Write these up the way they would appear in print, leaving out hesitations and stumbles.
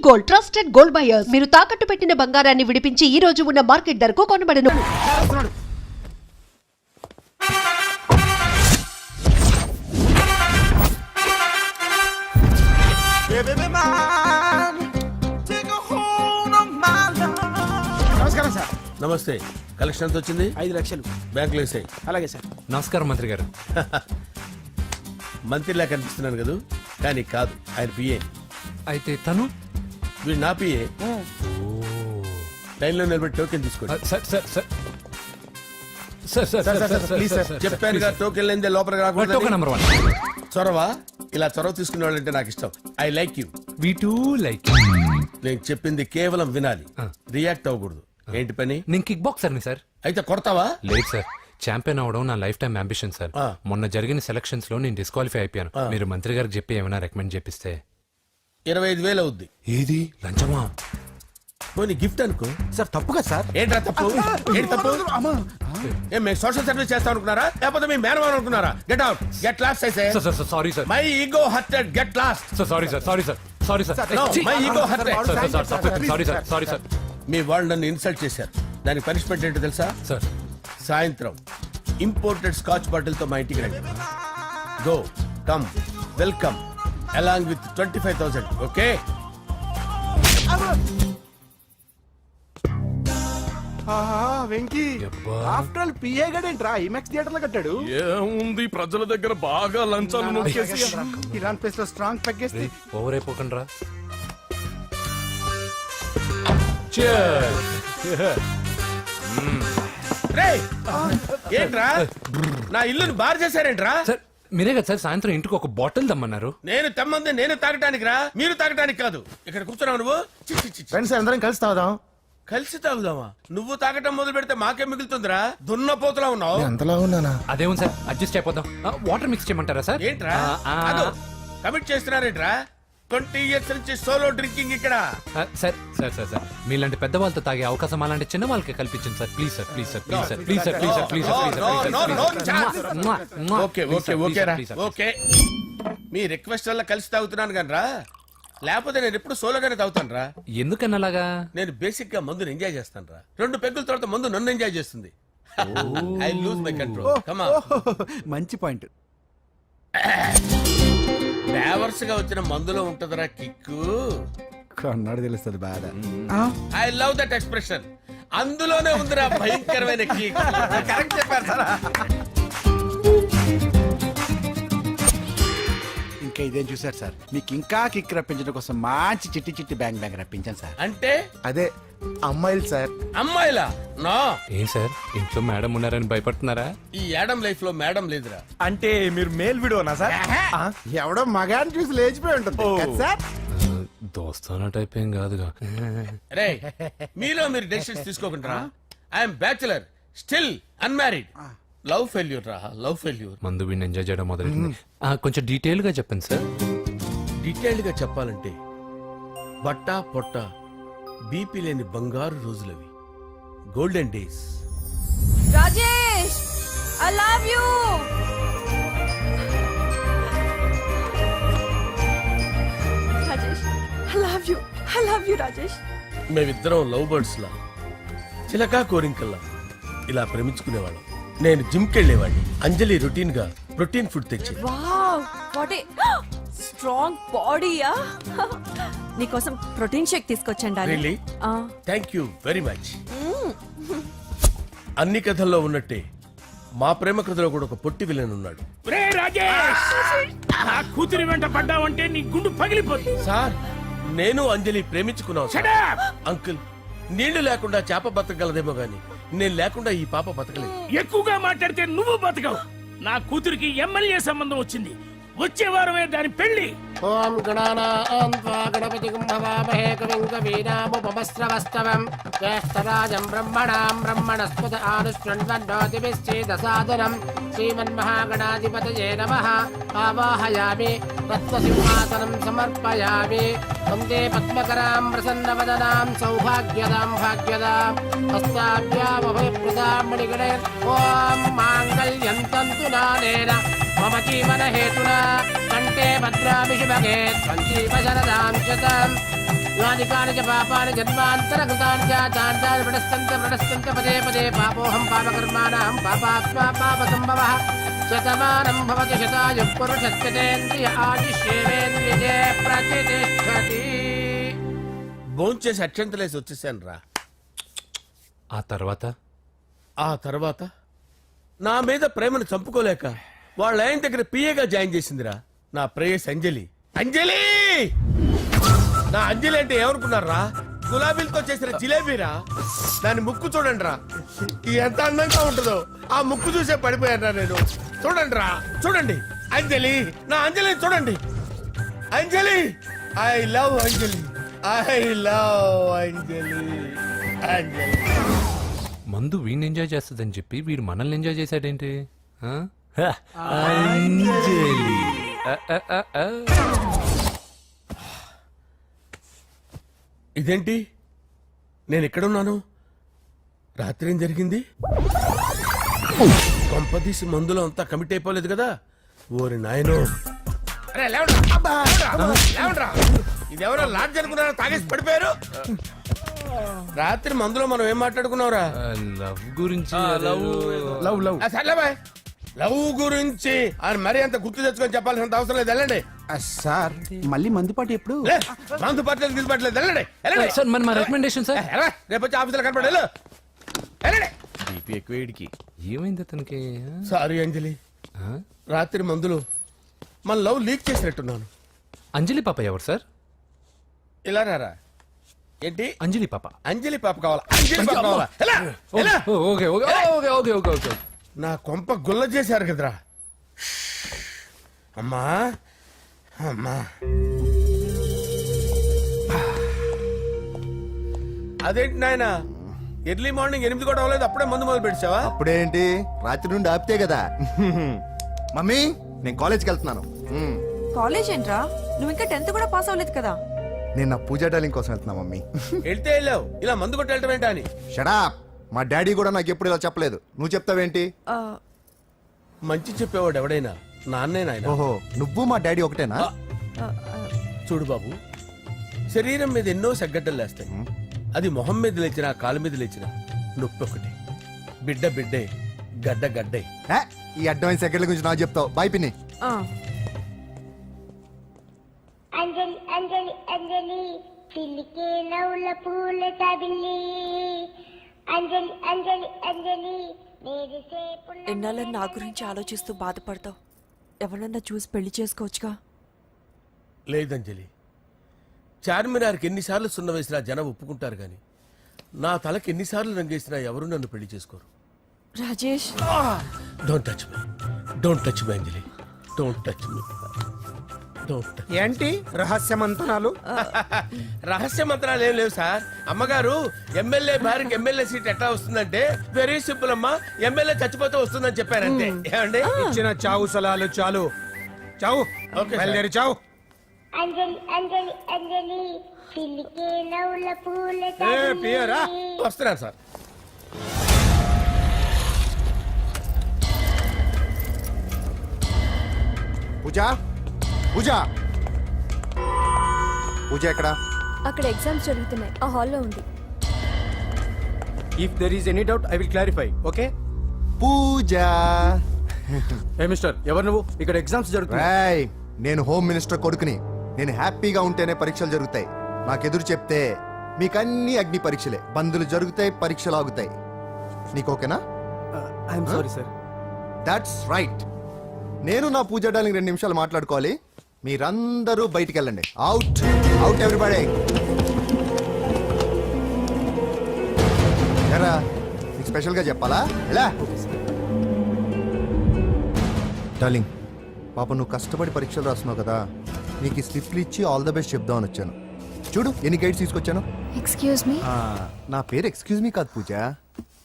Gold, trusted gold buyers. మీరు తాకట్టు పెట్టిన బంగారాన్ని విడిపించి ఈ రోజు ఉన్న మార్కెట్ ధరకు కొనబడను. నమస్కారం సార్. నమస్తే. కలెక్షన్ ఎంత వచ్చింది? 5 లక్షలు. బ్యాంకులో వేసాయి. అలాగే సార్. నమస్కారం మంత్రి గారు. మంత్రిలా కనిపిస్తున్నాను కదా, కానీ కాదు, ఆయన పిఏ. అయితే తను వీడు నా పిఏ. లైన్లో నిలబెట్టి టోకెన్ తీసుకోండి. Sir sir sir please sir. చెప్పాను కదా, టోకెన్ లేనిదే లోపలికి టోకెన్ రాకూడదు. నంబర్ 1. చొరవ, ఇలా చొరవ తీసుకునే వాళ్ళంటే నాకు ఇష్టం. I like you. We two like. నేను చెప్పింది కేవలం వినాలి, రియాక్ట్ అవ్వకూడదు. ఏంటి పని? నేను కిక్ బాక్సర్ని సార్. అయితే కొడతావా? లేదు సార్, ఛాంపియన్ అవడం నా లైఫ్ టైం అంబిషన్ సార్. మొన్న జరిగిన సెలక్షన్స్ లో నేను డిస్క్వాలిఫై అయిపోయాను. మీరు మంత్రి గారికి చెప్పి ఏమైనా రికమెండ్ చేపిస్తే. 25,000 అవుద్ది. ఏది లంచమా? పోనీ గిఫ్ట్ అనుకో. సార్ తప్పుగా సార్. ఏంట్రా తప్పు? ఏంటి తప్పు? ఏం మేము సోషల్ సర్వీస్ చేస్తాం అనుకున్నారా, లేకపోతే మీ మేనమాన్ అనుకున్నారా? Get out, get lost. Sorry sir. My ego hurted, get lost. Sorry sir. Sorry sir. My ego hurted. Sorry sir. మీ వాళ్ళు నన్ను ఇన్సల్ట్ చేశారు. దానికి పనిష్మెంట్ ఏంటో తెలుసా? సార్ సాయంత్రం ఇంపోర్టెడ్ స్కాచ్ బాటిల్ తో మా ఇంటికి రండి. Go, come, welcome along with 25,000. Okay? Venky after all PA గడేంట్రా ఇమెక్స్ థియేటర్ లో కట్టాడు. ఏముంది, ప్రజల దగ్గర బాగా లంచాలు నొక్కేసి ఇరాన్ ప్లేస్ లో స్ట్రాంగ్ తగ్గేస్తే ఓవర్ అయిపోకండి రా. రేయ్, ఏంట్రా నా ఇల్లుని బార్ చేశారేంట్రా? సార్ మీరే కదా సార్ సాయంత్రం ఇంటికి ఒక బాటిల్ దమ్మన్నారు. నేను తెమ్మంది నేను తాగటానికి రా, మీరు తాగటానికి కాదు. ఇక్కడ కూర్చున్నావు నువ్వు. చి, చి, చి, చి. ఫ్రెండ్స్ అందరం కలిసి తాగుదాం. కలిసి తాగుదామా? నువ్వు తాగటం మొదలు పెడితే మాకే మిగులుతుందిరా. దున్నపోతులా ఉన్నావు. ఎంతలా ఉన్నానా? అదేమో సార్, అడ్జస్ట్ అయిపోదాం. వాటర్ మిక్స్ చేయమంటారా సార్? ఏంట్రా కమిట్ చేస్తున్నారేంట్రా? 20 years నుంచి సోలో డ్రింకింగ్ ఇక్కడ. సార్ సార్ సార్ సార్ మీలాంటి పెద్ద వాళ్ళతో తాగే అవకాశం అలాంటి చిన్న వాళ్ళకి కల్పించండి sir. Please sir, please sir, please sir, please sir, please sir, please sir. Okay okay okay రా, ఓకే. మీ రిక్వెస్ట్ వల్ల కలిసి తాగుతున్నాను కానీ రా, లేకపోతే నేను ఎప్పుడు సోలోగానే తాగుతాను రా. ఎందుకన్నా అలాగా? నేను బేసిక్ గా మందుని ఎంజాయ్ చేస్తాను రా. 2 పెగ్గుల తర్వాత మందు నన్ను ఎంజాయ్ చేస్తుంది. I lose my control. Come on. మంచి పాయింట్. ఫ్లేవర్స్ గా వచ్చిన మందులో ఉంటదిరా కిక్కు. కన్నాడు తెలుస్తుంది బాధ. I love that expression. అందులోనే ఉందిరా భయంకరమైన కిక్. కరెక్ట్ చెప్పారు సార్. ఇంకా ఇదేం చూసారు సార్, మీకు ఇంకా కిక్ రప్పించడం కోసం మంచి చిట్టి చిట్టి బ్యాంగ్ బ్యాంగ్ రప్పించాను సార్. అంటే అదే అమ్మాయిలు సార్. అమ్మాయిలా? నో. ఏం సార్ ఇంట్లో మేడం ఉన్నారని భయపడుతున్నారా? ఈ యాడమ్ లైఫ్ లో మేడం లేదురా. అంటే మీరు మేల్ వీడియోనా సార్? ఎవడో మగాన్ని చూసి లేచిపోయి ఉంటుంది కదా సార్. దోస్తానా టైప్ ఏం కాదుగా. రే, మీలో మీరు డెసిషన్స్ తీసుకోకుండా. I'm bachelor, still unmarried. Love failure రా, లవ్ ఫెయిల్యూర్. మందు వీడిని ఎంజాయ్ చేయడం మొదలైంది. కొంచెం డీటెయిల్ గా చెప్పండి సార్. డీటెయిల్డ్ గా చెప్పాలంటే బట్టా పొట్ట బీపీ లేని బంగారు రోజులవి, golden days. Rajesh, I love you. Rajesh, I love you. I love you, Rajesh. మేమిద్దరం లవ్ బర్డ్స్ లా, చిలకా కోరింకల్లా ఇలా ప్రేమించుకునేవాళ్ళం. నేను జిమ్ కెళ్ళేవాడిని. అంజలి రొటీన్ గా ప్రోటీన్ ఫుడ్ తెచ్చేది. Wow, what a strong body, ah. నీకోసం ప్రోటీన్ షేక్ తీసుకొచ్చండి. Really? Thank you very much. అన్ని కథల్లో ఉన్నట్టే మా ప్రేమ కథలో కూడా ఒక పొట్టి విలన్ ఉన్నాడు. కూతురి వెంట పడ్డావంటే నీ గుండు పగిలిపోతుంది. సార్, నేను అంజలి ప్రేమించుకున్నాను. అంకుల్, నీళ్లు లేకుండా చేప బతకగలదేమో గాని నేను లేకుండా ఈ పాప బతకలేదు. ఎక్కువగా మాట్లాడితే నువ్వు బతకవు. నా కూతురికి ఎమ్మెల్యే సంబంధం వచ్చింది. వచ్చే వారమే దాని పెళ్లి. ఓం గణానాం త్వా గణపతిం భవామహే కవిం కవీనాముపమస్రవస్తవం జ్యేష్ఠరాజం బ్రహ్మణాం బ్రహ్మణస్పద ఆనుష్ఠ్వన్నోతిభిశ్చేదసాదనం శ్రీమన్మహాగణాధిపతయే నమః. ఆవాహయామి తత్వసింహాసనం సమర్పయామి. వందే పద్మకరాం ప్రసన్నవదనాం సౌభాగ్యదాం భాగ్యదాం హస్తాభ్యామభయప్రదాం మణిగణే. ఓం మాంగళ్యం తంతు నానేన మమ జీవన హేతునా కంటే భద్రామి శుభగే సంజీవ శరదాం శతం. గుణాధికాని చ పాపాని జన్మాంతరకృతాని చ చాంతాని ప్రణశ్యంత పదే పదే పాపోహం పాపకర్మాణం పాపాత్మా పాపసంభవః శతమానం భవతి శతాయుః పురుషస్యతేంద్రియ ఆదిశ్యేవేంద్రియే ప్రతిష్టతి. భోంచేసి అక్షంతలేసి వచ్చేసాను రా. ఆ తర్వాత నా మీద ప్రేమను చంపుకోలేక వాళ్ళ ఆయన దగ్గర పిఏగా జాయిన్ చేసిందిరా నా ప్రేయస్ అంజలి. అంజలి నా అంజలి అంటే ఏమనుకున్నారా? గులాబీలతో చేసిన జిలేబీరా. దాని ముక్కు చూడండి రా, ఎంత అందంగా ఉంటుందో. ఆ ముక్కు చూసే పడిపోయారా నేను. చూడండి రా, చూడండి అంజలి, నా అంజలి చూడండి. Anjali, I love Anjali, I love Anjali. Anjali మందు వీడిని ఎంజాయ్ చేస్తుందని చెప్పి వీడు మనల్ని ఎంజాయ్ చేశాడేంటి? ఆ? హ, అంజలి. ఆ. ఇదేంటి, నేను ఎక్కడున్నాను? రాత్రి ఏం జరిగింది? కొంపదీసి మందులో అంతా కమిట్ అయిపోలేదు కదా? ఓరి నాయనో. అరే లేవండ్రా. అబ్బా, లేవండ్రా. ఇదెవరో లాడ్జ్ అనుకున్నారా? తాగేసి పడిపోయారు. రాత్రి మందులో మనం ఏం మాట్లాడుకున్నావురా? లవ్ గురించి సర్లే బాయ్, లవ్ గురించి అని మరీ అంత గుర్తు తెచ్చుకొని చెప్పాల్సినంత అవసరం లేదు. వెళ్ళండి. సార్ మళ్ళీ మందుపాటి ఎప్పుడు? లే, మందు పట్టలేదు తీసుకోవట్లేదు. వెళ్ళండి, వెళ్ళండి. సార్ మన రికమెండేషన్ సార్. రేపు వచ్చి ఆఫీసులో కనపడి వెళ్ళు. వెళ్ళండి. ఏమైంది అతనికి? సారీ అంజలి, ఆ? రాత్రి మందులో మన లవ్ లీక్ చేసినట్టున్నాను. అంజలి పాప ఎవరు సార్? ఇలా రారా. ఏంటి అంజలి పాప? అంజలి పాప కావాలా? అంజలి పాప కావాలా? ఎలా? ఎలా? Okay okay okay okay okay okay. నా కొంప గుల్ల చేశారు కదరా. అమ్మా అమ్మా, అదేంటి నాయన, ఎర్లీ మార్నింగ్ 8 కూడా అవ్వలేదు, అప్పుడే మందు మొదలు పెట్టావా? అప్పుడేంటి, రాత్రి నుండి ఆపితే కదా. మమ్మీ, నేను కాలేజ్కి వెళ్తున్నాను. కాలేజ్ ఏంట్రా? నువ్వు ఇంకా 10th కూడా పాస్ అవ్వలేదు కదా. నేను నా పూజా డాలింగ్ కోసం వెళ్తున్నా మమ్మీ. వెళ్తే వెళ్ళావు, ఇలా మందు కొట్టి వెళ్ళటం ఏంటా అని. షడా, మా డాడీ కూడా నాకు ఎప్పుడు ఇలా చెప్పలేదు. నువ్వు చెప్తావేంటి? ఆ, మంచి చెప్పేవాడు ఎవడైనా నాన్నే నాయన. ఓహో, నువ్వు మా డాడీ ఒకటేనా? ఆ, ఆ, చూడు బాబు, శరీరం మీద ఎన్నో సగ్గడ్డలు లేస్తాయి. అది మొహం మీద లేచినా కాలు మీద లేచినా నొప్పి ఒకటి. బిడ్డ బిడ్డే, గడ్డ గడ్డే. ఏ, ఈ అడ్వాన్స్ సెకండ్ల గురించి నాకు చెప్తావు. బాయ్ పిన్ని. ఆ. అంజలి అంజలి అంజలి పిల్లికే నవ్వుల పూల తబిల్లి అంజలి అంజలి అంజలి ఎన్నాళ్ళని నా గురించి ఆలోచిస్తూ బాధపడతావు. ఎవరన్నా చూసి పెళ్లి చేసుకోవచ్చుగా. లేదంజలి, చార్మినార్కి ఎన్నిసార్లు సున్న వేసినా జనం ఒప్పుకుంటారు గాని నా తలకి ఎన్నిసార్లు రంగేసినా ఎవరు నన్ను పెళ్లి చేసుకోరు. Rajesh, don't touch me, don't touch me Anjali, don't touch me, don't touch. ఏంటి రహస్య మంతనాలు? రహస్య మంత్రాలు ఏం లేవు సార్. అమ్మగారు ఎమ్మెల్యే భార్యకి ఎమ్మెల్యే సీట్ ఎట్లా వస్తుందంటే వెరీ సింపుల్ అమ్మా, ఎమ్మెల్యే చచ్చిపోతే వస్తుందని చెప్పారంటే. ఏమండి, ఇచ్చిన చావు సలాలు చాలు. చావు, ఓకే సార్. బయలుదేరి చావు. అంజలి అంజలి అంజలి పిల్లికే నవ్వుల పూల పియరా వస్తున్నాను సార్. పూజ, పూజ, పూజ ఎక్కడా? అక్కడ ఎగ్జామ్స్ జరుగుతున్నాయి, ఆ హాల్లో ఉంది. If there is any doubt I will clarify. Okay Pooja. ఏ మిస్టర్, ఎవరు నువ్వు? ఇక్కడ ఎగ్జామ్స్ జరుగుతున్నాయి. రేయ్, నేను హోమ్ మినిస్టర్ కొడుకుని. నేను హ్యాపీగా ఉంటేనే పరీక్షలు జరుగుతాయి. నాకెదురు చెప్తే మీకన్నీ అగ్ని పరీక్షలే. బందులు జరుగుతాయి, పరీక్షలు ఆగుతాయి. నీకు ఓకేనా? I'm sorry sir. That's right. నేను నా పూజ డార్లింగ్ 2 నిమిషాలు మాట్లాడుకోవాలి. మీరందరూ బయటికి వెళ్ళండి. Out, out everybody. ఎరా, నీకు స్పెషల్గా చెప్పాలా? ఎలా డార్లింగ్, పాప నువ్వు కష్టపడి పరీక్షలు రాస్తున్నావు కదా, నీకు ఈ స్లిప్లు ఇచ్చి ఆల్ ద బెస్ట్ చెప్దామని వచ్చాను. చూడు ఎన్ని గైడ్స్ తీసుకొచ్చాను. Excuse me. నా పేరు ఎక్స్క్యూజ్ మీ కాదు పూజ,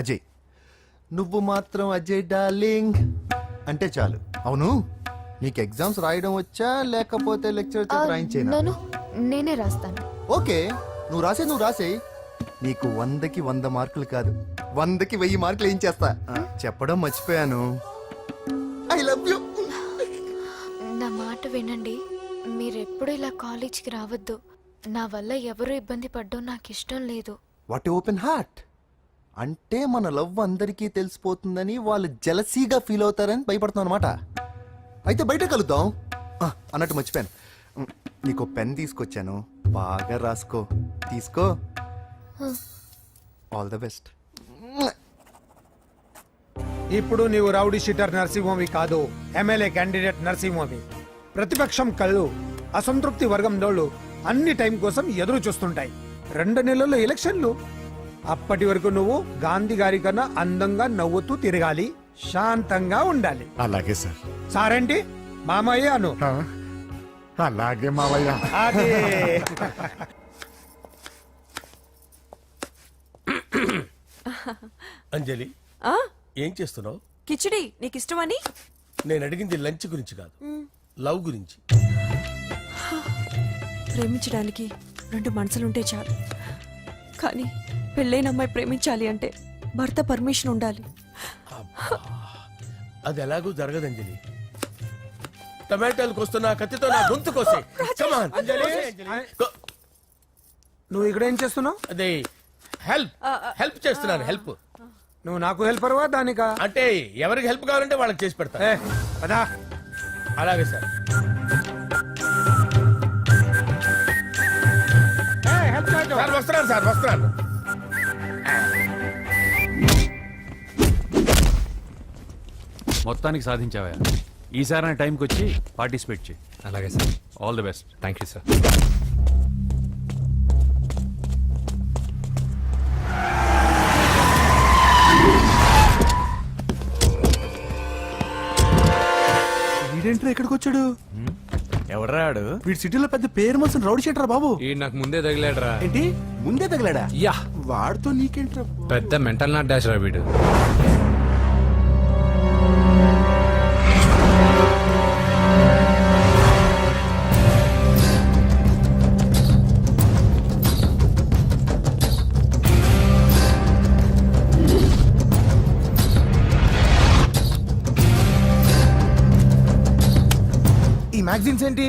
అజయ్. నువ్వు మాత్రం అజయ్ డార్లింగ్ అంటే చాలు. అవును, నీకు ఎగ్జామ్స్ రాయడం వచ్చా లేకపోతే లెక్చర్ చేసి రాయించేనా? నన్ను నేనే రాస్తాను. ఓకే, నువ్వు రాసేయి. నీకు 100కి 100 మార్కులు కాదు, 100కి 1000 మార్కులు ఏం చేస్తా. చెప్పడం మర్చిపోయాను, ఐ లవ్ యూ. నా మాట వినండి, మీరెప్పుడు ఇలా కాలేజ్కి రావద్దు. నా వల్ల ఎవరు ఇబ్బంది పడ్డం నాకు ఇష్టం లేదు. వాట్ ఓపెన్ హార్ట్ అంటే మన లవ్ అందరికీ తెలిసిపోతుందని వాళ్ళు జలసీగా ఫీల్ అవుతారని భయపడుతున్నాను అనమాట. అయితే బయట కలుద్దాం. అన్నట్టు మర్చిపోయాను, నీకు పెన్ తీసుకొచ్చాను, బాగా రాసుకో. తీసుకో. All the best. ఇప్పుడు నీవు రౌడీ షీటర్ నరసింహవి కాదు, ఎమ్మెల్యే క్యాండిడేట్ నరసింహవి. ప్రతిపక్షం కళ్ళు, అసంతృప్తి వర్గం డోళ్ళు అన్ని టైం కోసం ఎదురు చూస్తుంటాయి. 2 నెలల్లో ఎలక్షన్లు. అప్పటి వరకు నువ్వు గాంధీ గారి కన్నా అందంగా నవ్వుతూ తిరగాలి, శాంతంగా ఉండాలి. అలాగే సార్. సారేంటి మామయ్య అను. అలాగే మావయ్య. అదే. అంజలి, ఆ? ఏం చేస్తున్నావు? కిచిడి నీకు ఇష్టమని. నేను అడిగింది లంచ్ గురించి కాదు, లవ్ గురించి. ప్రేమించడానికి 2 మనసులుంటే చాలు, కానీ పెళ్ళైన అమ్మాయి ప్రేమించాలి అంటే భర్త పర్మిషన్ ఉండాలి. అది ఎలాగూ జరగదు అంజలి. టమాటాలకు వస్తున్న కత్తితో నా గొంతు కోసే. Come on. Go. నువ్వు ఇక్కడ ఏం చేస్తున్నావు? అదే హెల్ప్ చేస్తున్నాను. హెల్ప్ నువ్వు నాకు హెల్పర్వా దానికా? అంటే ఎవరికి హెల్ప్ కావాలంటే వాళ్ళకి చేసి పెడతా. పదా. అలాగే సార్. సార్ వస్తున్నాను, సార్ వస్తున్నాను. మొత్తానికి సాధించావా? ఈసారి టైంకి వచ్చి పార్టిసిపేట్ చేయి. అలాగే sir. All the best. Thank you sir. వీడేంట్రా ఇక్కడికి వచ్చాడు? ఎవడ్రాడు? వీడి సిటీలో పెద్ద పేరు మోసిన రౌడీ షీటర్ బాబు. ఈ నాకు ముందే తగిలాడరా. ఏంటి ముందే తగిలాడా? యా, వాడితో నీకేంట్రా? పెద్ద మెంటల్ నాట్ డాష్ రా వీడు. ఈ మ్యాగజైన్స్ ఏంటి?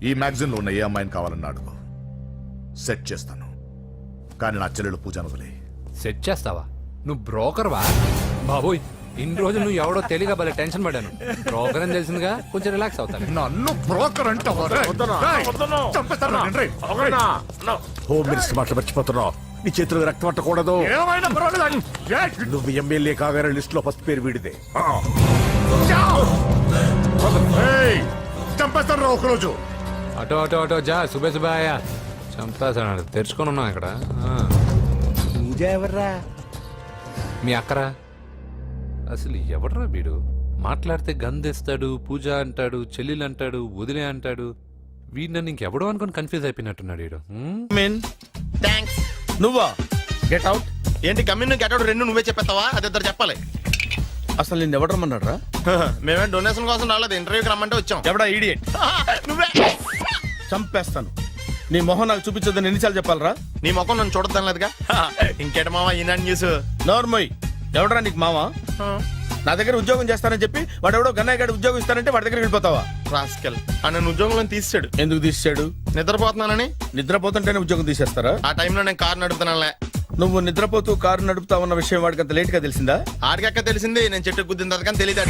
ఈ మ్యాగజైన్ లో ఉన్న ఏ అమ్మాయిని కావాలన్నాడు సెట్ చేస్తాను, కానీ నా చెల్లెలు పూజను వదిలే. సెట్ చేస్తావా? నువ్వు బ్రోకర్ వా? బాబోయ్, ఇన్ని రోజులు నువ్వు ఎవడో తెలియక భలే టెన్షన్ పడ్డాను. బ్రోకర్ అని తెలిసిందిగా కొంచెం రిలాక్స్ అవుతాను. నన్ను బ్రోకర్ అంటే హోమ్ మినిస్టర్ మాటలు మర్చిపోతున్నావు. నీ చేతులకు రక్తం పట్టకూడదు. నువ్వు ఎమ్మెల్యే కాగానే లిస్ట్ లో ఫస్ట్ పేరు వీడిదే. చంపేస్తాను రా ఒకరోజు. అటో అటో అటో జా, సుబే సుబే ఆయా. చంపేస్తాడు. తెరుచుకొని ఉన్నాం ఇక్కడ. పూజ ఎవర్రా? మీ అక్కరా? అసలు ఎవడరా వీడు? మాట్లాడితే గంధేస్తాడు, పూజ అంటాడు, చెల్లెలు అంటాడు, వదిలే అంటాడు. వీడు నన్ను ఇంకెవడో అనుకుని కన్ఫ్యూజ్ అయిపోయినట్టున్నాడు వీడు. నువ్వా? Get out. ఏంటి కమ్యూన్ గెట్ అవుట్ రెండు నువ్వే చెప్పేస్తావా? అది ఇద్దరు చెప్పాలి. అసలు నేను ఎవడు రమ్మన్నాడు రా? మేమే డొనేషన్ కోసం రాలేదు, ఇంటర్వ్యూకి రమ్మంటే వచ్చాం. ఎవడా ఈడియట్? నువ్వే. చంపేస్తాను. నీ మొహం నాకు చూపించొద్దని ఎన్నిసార్లు చెప్పాలరా? నీ ముఖం నన్ను చూడద్దనలేదుగా. ఇంకేట మావా ఈనాడు న్యూస్. నోర్మోయ్, ఎవడరా నీకు మావా? నా దగ్గర ఉద్యోగం చేస్తానని చెప్పి వాడు ఎవడో గన్నయ్య గారి ఉద్యోగం ఇస్తానంటే వాడి దగ్గర వెళ్ళిపోతావా? రాస్కెల్. నన్ను ఉద్యోగంలో తీసాడు. ఎందుకు తీసాడు? నిద్రపోతున్నానని. నిద్రపోతుంటేనే ఉద్యోగం తీసేస్తారా? ఆ టైంలో నేను కారు నడుపుతున్నానులే. నువ్వు నిద్రపోతూ కారు నడుపుతా ఉన్న విషయం వాడికి అంత లేట్ గా తెలిసిందా? ఆడికక్క తెలిసింది, నేను చెట్టు గుద్దిన తర్వాత కానీ తెలియదు.